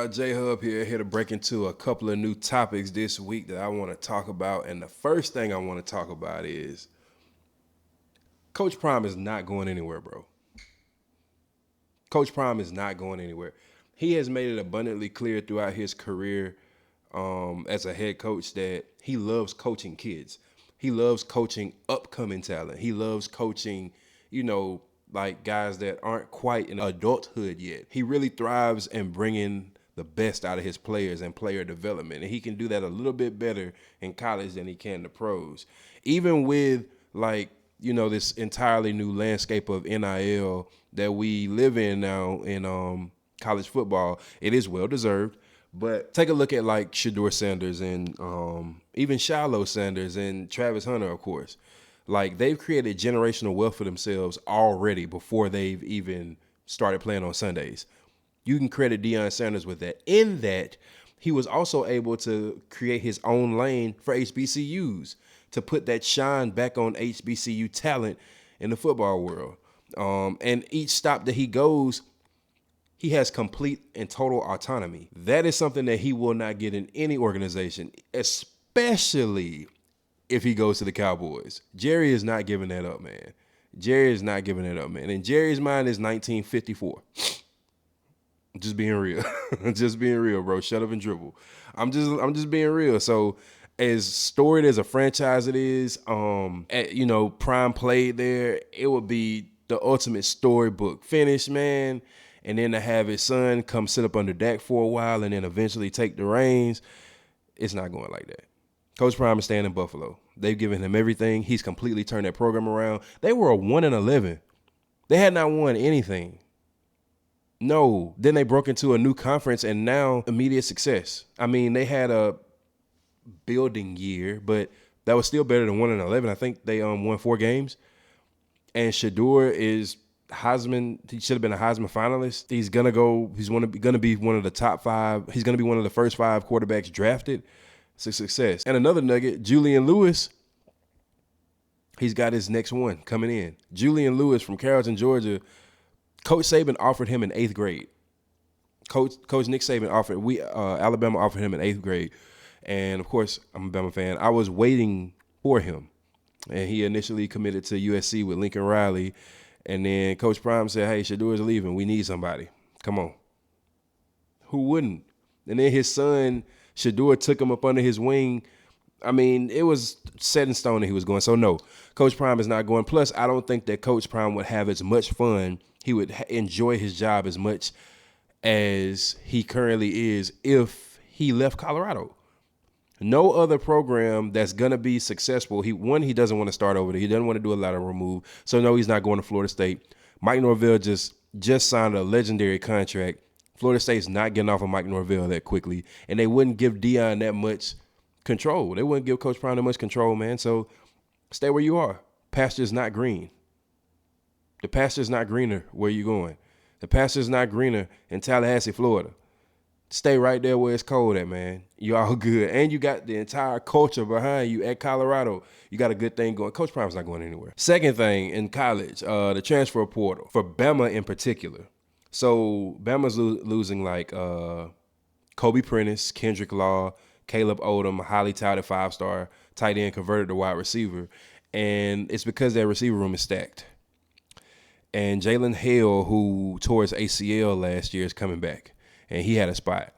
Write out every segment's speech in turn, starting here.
y'all? J-Hub here to break into a couple of new topics this week that I want to talk about. And the first thing I want to talk about is Coach Prime is not going anywhere, bro. Coach Prime is not going anywhere. He has made it abundantly clear throughout his career as a head coach that he loves coaching kids. He loves coaching upcoming talent. He loves coaching, like guys that aren't quite in adulthood yet. He really thrives in bringing the best out of his players and player development. And he can do that a little bit better in college than he can in the pros. Even with this entirely new landscape of NIL that we live in now in college football, it is well-deserved. But take a look at like Shedeur Sanders and even Shiloh Sanders and Travis Hunter, of course. Like, they've created generational wealth for themselves already before they've even started playing on Sundays. You can credit Deion Sanders with that. In that, he was also able to create his own lane for HBCUs to put that shine back on HBCU talent in the football world. And each stop that he goes, he has complete and total autonomy. That is something that he will not get in any organization, especially if he goes to the Cowboys. Jerry is not giving that up, man. Jerry is not giving that up, man. And Jerry's mind is 1954. Just being real. Just being real, bro. Shut up and dribble. I'm just being real. So as storied as a franchise it is, Prime played there, it would be the ultimate storybook finish, man. And then to have his son come sit up under Dak for a while and then eventually take the reins, it's not going like that. Coach Prime is staying in Buffalo. They've given him everything. He's completely turned that program around. They were a 1-11. They had not won anything. No. Then they broke into a new conference and now immediate success. I mean, they had a building year, but that was still better than 1-11. I think they won 4 games. And Shedeur is Heisman. He should have been a Heisman finalist. He's gonna go. He's gonna be one of the top 5. He's gonna be one of the first 5 quarterbacks drafted. It's a success. And another nugget, Julian Lewis, he's got his next one coming in. Julian Lewis from Carrollton, Georgia. Coach Saban offered him in 8th grade. Coach Nick Saban Alabama offered him in 8th grade. And, of course, I'm a Bama fan. I was waiting for him. And he initially committed to USC with Lincoln Riley. And then Coach Prime said, hey, Shedeur's leaving. We need somebody. Come on. Who wouldn't? And then his son, Shedeur, took him up under his wing. I mean, it was set in stone that he was going. So, no, Coach Prime is not going. Plus, I don't think that Coach Prime would have as much fun. He would enjoy his job as much as he currently is if he left Colorado. No other program that's going to be successful. He doesn't want to start over there. He doesn't want to do a lateral move. So, no, he's not going to Florida State. Mike Norvell just signed a legendary contract. Florida State's not getting off of Mike Norvell that quickly. And they wouldn't give Deion that much control. They wouldn't give Coach Prime that much control, man. So, stay where you are. Pasture's not green. The pasture's not greener where you going. The pasture's not greener in Tallahassee, Florida. Stay right there where it's cold at, man. You all good. And you got the entire culture behind you at Colorado. You got a good thing going. Coach Prime's not going anywhere. Second thing, in college, the transfer portal. For Bama in particular. So Bama's losing like Kobe Prentice, Kendrick Law, Caleb Odom, highly touted 5-star tight end converted to wide receiver. And it's because their receiver room is stacked. And Jalen Hale, who tore his ACL last year, is coming back. And he had a spot.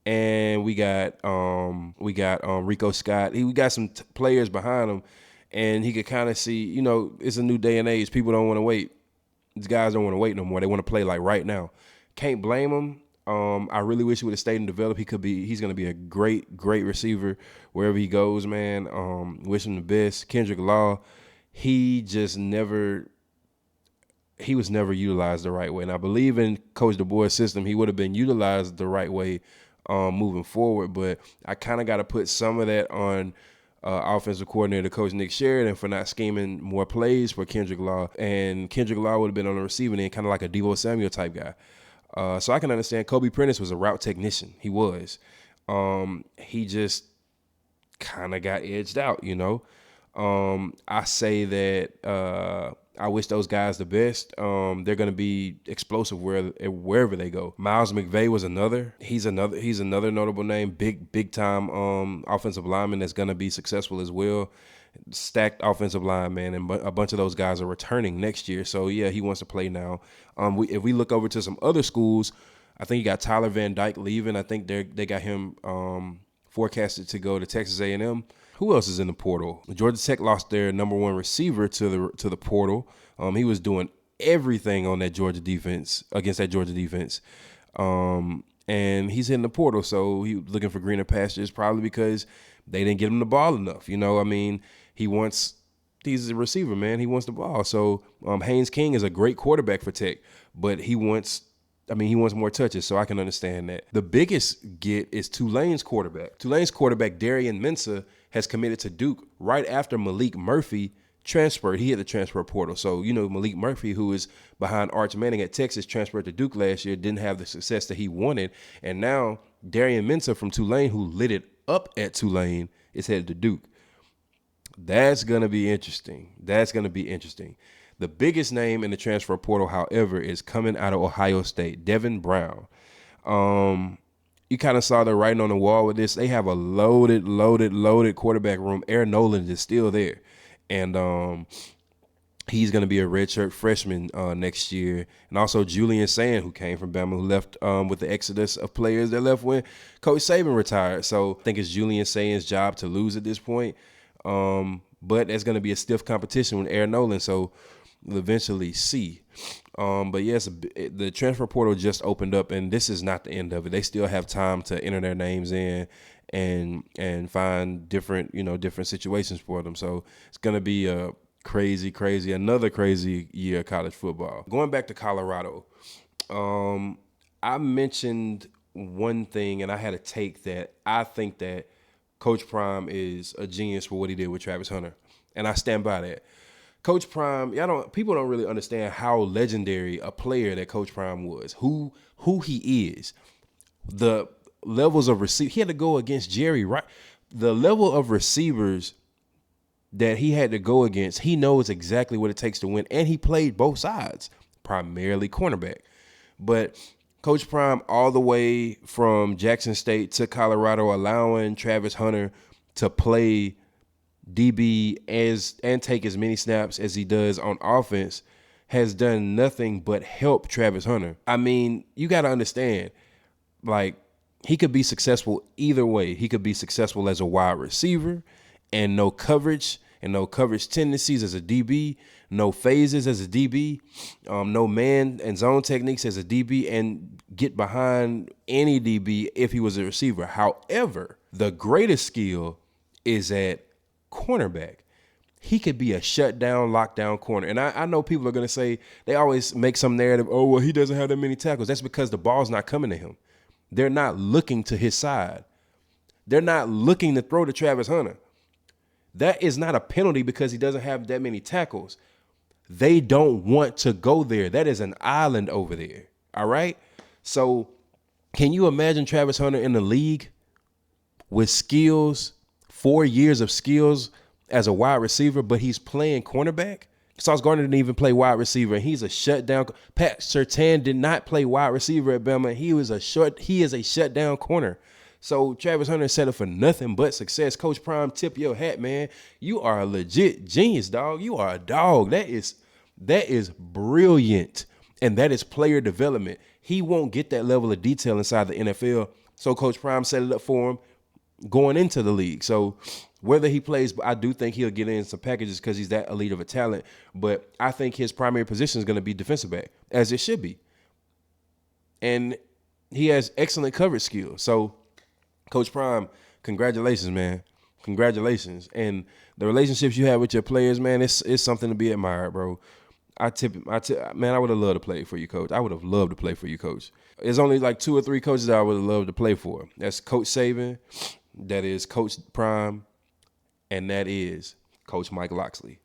And we got Rico Scott. We got some players behind him. And he could kind of see, it's a new day and age. People don't want to wait. These guys don't want to wait no more. They want to play like right now. Can't blame him. I really wish he would have stayed and developed. He's going to be a great, great receiver wherever he goes, man. Wish him the best. Kendrick Law, he was never utilized the right way. And I believe in Coach DeBoer's system, he would have been utilized the right way moving forward. But I kind of got to put some of that on offensive coordinator Coach Nick Sheridan for not scheming more plays for Kendrick Law. And Kendrick Law would have been on the receiving end, kind of like a Deebo Samuel type guy. So I can understand Kobe Prentice was a route technician. He was. He just kind of got edged out, I say that I wish those guys the best. They're going to be explosive wherever they go. Miles McVay was another. He's another notable name. Big time offensive lineman that's going to be successful as well. Stacked offensive line, man, and a bunch of those guys are returning next year. So yeah, he wants to play now. If we look over to some other schools, I think you got Tyler Van Dyke leaving. I think they got him forecasted to go to Texas A&M. Who else is in the portal? Georgia Tech lost their number one receiver to the portal. He was doing everything on that Georgia defense against that Georgia defense. And he's in the portal, so he's looking for greener pastures, probably because they didn't get him the ball enough. I mean, he's a receiver, man. He wants the ball. So Haynes King is a great quarterback for Tech, but he wants more touches, so I can understand that. The biggest get is Tulane's quarterback. Tulane's quarterback, Darian Mensah, has committed to Duke right after Malik Murphy transferred. He hit the transfer portal. So, Malik Murphy, who is behind Arch Manning at Texas, transferred to Duke last year, didn't have the success that he wanted. And now Darian Mensah from Tulane, who lit it up at Tulane, is headed to Duke. That's going to be interesting. The biggest name in the transfer portal, however, is coming out of Ohio State, Devin Brown. You kind of saw the writing on the wall with this. They have a loaded quarterback room. Aaron Noland is still there. And he's going to be a redshirt freshman next year. And also Julian Sand, who came from Bama, who left with the exodus of players that left when Coach Saban retired. So I think it's Julian Sand's job to lose at this point. But there's going to be a stiff competition with Aaron Noland. So we'll eventually see. But yes, the transfer portal just opened up, and this is not the end of it. They still have time to enter their names in and find different situations for them. So it's going to be a another crazy year of college football. Going back to Colorado, I mentioned one thing, and I had a take that I think that Coach Prime is a genius for what he did with Travis Hunter, and I stand by that. Coach Prime, people don't really understand how legendary a player that Coach Prime was, who he is. The levels of receiver, he had to go against Jerry, right? The level of receivers that he had to go against, he knows exactly what it takes to win, and he played both sides, primarily cornerback. But Coach Prime, all the way from Jackson State to Colorado, allowing Travis Hunter to play DB and take as many snaps as he does on offense, has done nothing but help Travis Hunter. I mean, you got to understand, he could be successful either way. He could be successful as a wide receiver and no coverage tendencies as a DB, no phases as a DB, no man and zone techniques as a DB, and get behind any DB if he was a receiver. However, the greatest skill is at cornerback. He could be a shutdown, lockdown corner. And I know people are going to say, they always make some narrative, oh, well, he doesn't have that many tackles. That's because the ball's not coming to him. They're not looking to his side. They're not looking to throw to Travis Hunter. That is not a penalty because he doesn't have that many tackles. They don't want to go there. That is an island over there. All right? So can you imagine Travis Hunter in the league with skills, 4 years of skills as a wide receiver, but he's playing cornerback? Sauce Gardner didn't even play wide receiver, and he's a shutdown. Pat Surtain did not play wide receiver at Bama. He is a shutdown corner. So Travis Hunter set up for nothing but success. Coach Prime, tip your hat, man. You are a legit genius, dog. You are a dog. That is brilliant, and that is player development. He won't get that level of detail inside the NFL, so Coach Prime set it up for him going into the league. So whether he plays, I do think he'll get in some packages because he's that elite of a talent. But I think his primary position is going to be defensive back, as it should be. And he has excellent coverage skills. So Coach Prime, congratulations, man. Congratulations. And the relationships you have with your players, man, it's something to be admired, bro. Man, I would have loved to play for you, Coach. I would have loved to play for you, Coach. There's only like 2 or 3 coaches that I would have loved to play for. That's Coach Saban, that is Coach Prime, and that is Coach Mike Locksley.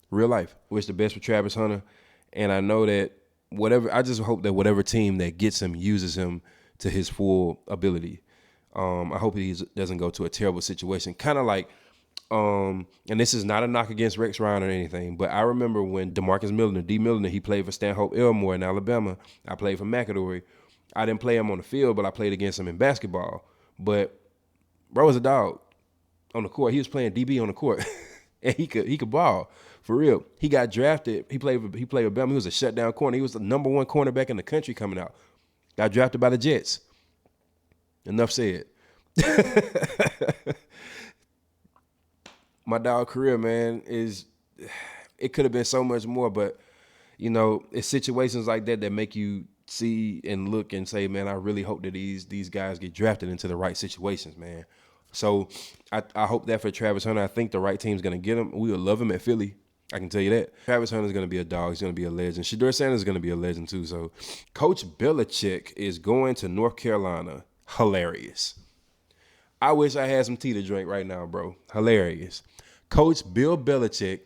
Real life. Wish the best for Travis Hunter. And I know that I just hope that whatever team that gets him uses him to his full ability. I hope he doesn't go to a terrible situation. Kind of like And this is not a knock against Rex Ryan or anything, but I remember when DeMarcus Milner, D. Milner, he played for Stanhope Elmore in Alabama. I played for McAdory. I didn't play him on the field, but I played against him in basketball. But bro was a dog on the court. He was playing DB on the court, and he could ball for real. He got drafted. He played with Bama. He was a shutdown corner. He was the number one cornerback in the country coming out. Got drafted by the Jets. Enough said. My dog career, man, it could have been so much more, but you know, it's situations like that that make you see and look and say, man, I really hope that these guys get drafted into the right situations, man. So I hope that for Travis Hunter. I think the right team's gonna get him. We will love him at Philly. I can tell you that. Travis Hunter's gonna be a dog. He's gonna be a legend. Shedeur Sanders is gonna be a legend too. So Coach Belichick is going to North Carolina. Hilarious. I wish I had some tea to drink right now, bro. Hilarious. Coach Bill Belichick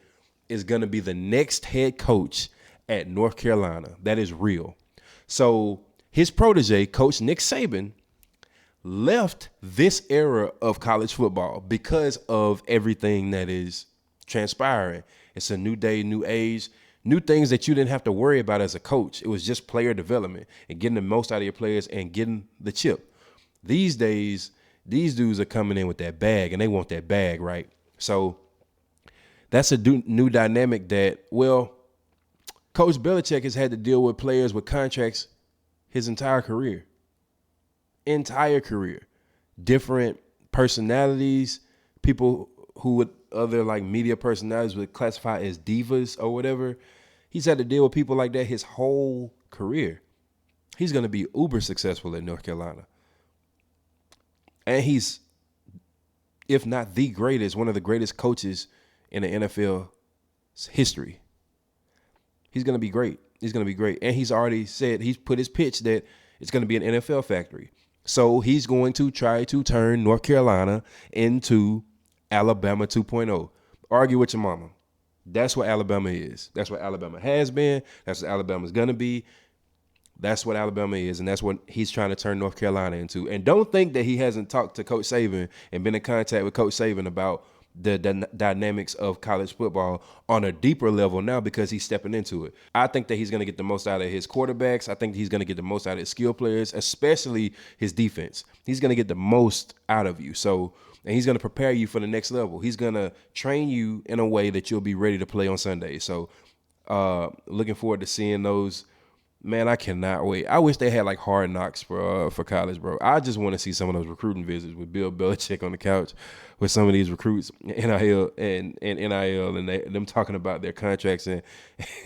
is going to be the next head coach at North Carolina. That is real. So his protege, Coach Nick Saban, left this era of college football because of everything that is transpiring. It's a new day, new age, new things that you didn't have to worry about as a coach. It was just player development and getting the most out of your players and getting the chip. These days, these dudes are coming in with that bag, and they want that bag, right? So that's a new dynamic that, well, Coach Belichick has had to deal with players with contracts his entire career. Different personalities, people who would other like media personalities would classify as divas or whatever. He's had to deal with people like that his whole career. He's going to be uber successful at North Carolina. And he's, if not the greatest, one of the greatest coaches in the NFL's history. He's going to be great. And he's already said, he's put his pitch that it's going to be an NFL factory. So he's going to try to turn North Carolina into Alabama 2.0. Argue with your mama. That's what Alabama is. That's what Alabama has been. That's what Alabama's going to be. That's what Alabama is, and that's what he's trying to turn North Carolina into. And don't think that he hasn't talked to Coach Saban and been in contact with Coach Saban about the dynamics of college football on a deeper level now because he's stepping into it. I think that he's going to get the most out of his quarterbacks. I think he's going to get the most out of his skill players, especially his defense. He's going to get the most out of you. So, and he's going to prepare you for the next level. He's going to train you in a way that you'll be ready to play on Sunday. So, looking forward to seeing those. Man, I cannot wait. I wish they had like Hard Knocks for college, bro. I just want to see some of those recruiting visits with Bill Belichick on the couch with some of these recruits, NIL and NIL, and them talking about their contracts and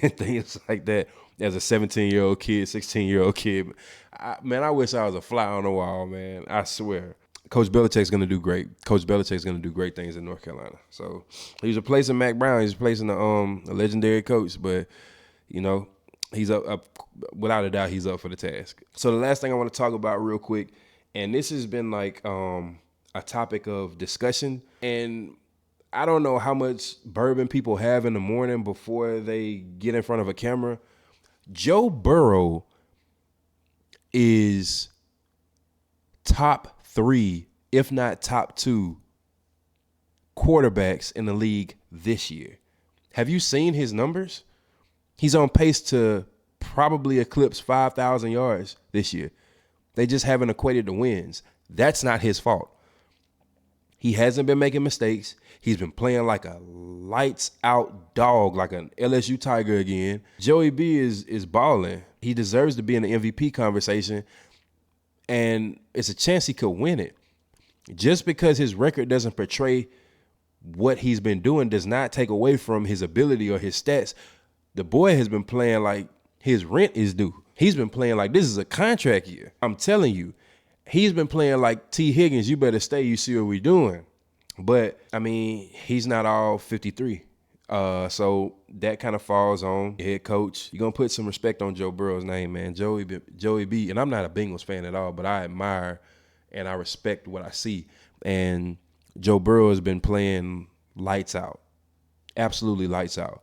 things like that. As a 17-year-old kid, 16-year-old kid, I wish I was a fly on the wall, man. I swear. Coach Belichick's going to do great. Coach Belichick's going to do great things in North Carolina. So he's replacing Mac Brown. He's replacing a legendary coach, but you know. He's up, without a doubt, he's up for the task. So the last thing I want to talk about real quick, and this has been like a topic of discussion, and I don't know how much bourbon people have in the morning before they get in front of a camera. Joe Burrow is top 3, if not top 2, quarterbacks in the league this year. Have you seen his numbers? He's on pace to probably eclipse 5,000 yards this year. They just haven't equated the wins. That's not his fault. He hasn't been making mistakes. He's been playing like a lights-out dog, like an LSU Tiger again. Joey B is balling. He deserves to be in the MVP conversation, and it's a chance he could win it. Just because his record doesn't portray what he's been doing does not take away from his ability or his stats. The boy has been playing like his rent is due. He's been playing like this is a contract year. I'm telling you, he's been playing like T. Higgins, you better stay, you see what we're doing. But, I mean, he's not all 53. So that kind of falls on head coach. You're going to put some respect on Joe Burrow's name, man. Joey B. And I'm not a Bengals fan at all, but I admire and I respect what I see. And Joe Burrow has been playing lights out. Absolutely lights out.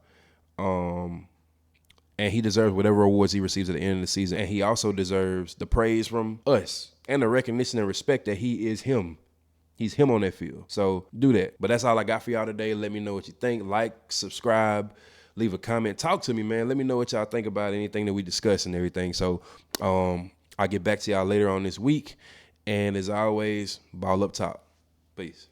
And he deserves whatever awards he receives at the end of the season. And he also deserves the praise from us and the recognition and respect that he is him. He's him on that field. So do that. But that's all I got for y'all today. Let me know what you think. Like, subscribe, leave a comment. Talk to me, man. Let me know what y'all think about anything that we discuss and everything. So I'll get back to y'all later on this week. And as always, ball up top. Peace.